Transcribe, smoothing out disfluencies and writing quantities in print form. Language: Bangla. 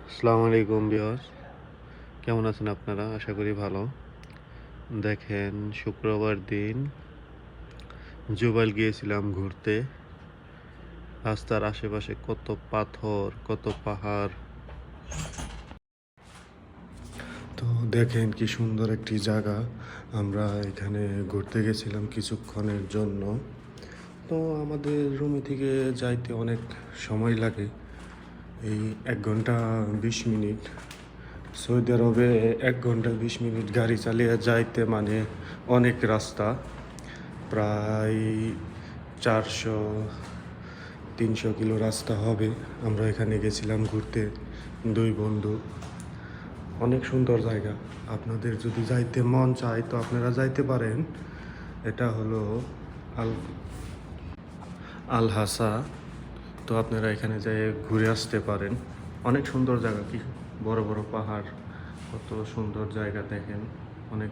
আসসালামু আলাইকুম ভিউয়ার্স, কেমন আছেন আপনারা? আশা করি ভালো। দেখেন, শুক্রবার দিন জুবাইল গিয়েছিলাম ঘুরতে। রাস্তার আশেপাশে কত পাথর, কত পাহাড়। তো দেখেন কি সুন্দর একটি জায়গা। আমরা এখানে ঘুরতে গেছিলাম কিছুক্ষণের জন্য। তো আমাদের রুমে থেকে যাইতে অনেক সময় লাগে, এই 1 ঘন্টা 20 মিনিট। সৌদি আরবে 1 ঘন্টা 20 মিনিট গাড়ি চালিয়ে যাইতে মানে অনেক রাস্তা, প্রায় 400-300 কিলো রাস্তা হবে। আমরা এখানে গেছিলাম ঘুরতে, 2 বন্ধু। অনেক সুন্দর জায়গা। আপনাদের যদি যাইতে মন চায় তো আপনারা যাইতে পারেন। এটা হলো আল আল হাসা। তো আপনারা এখানে যেয়ে ঘুরে আসতে পারেন। অনেক সুন্দর জায়গা, কি বড় বড় পাহাড়, কত সুন্দর জায়গা দেখেন। অনেক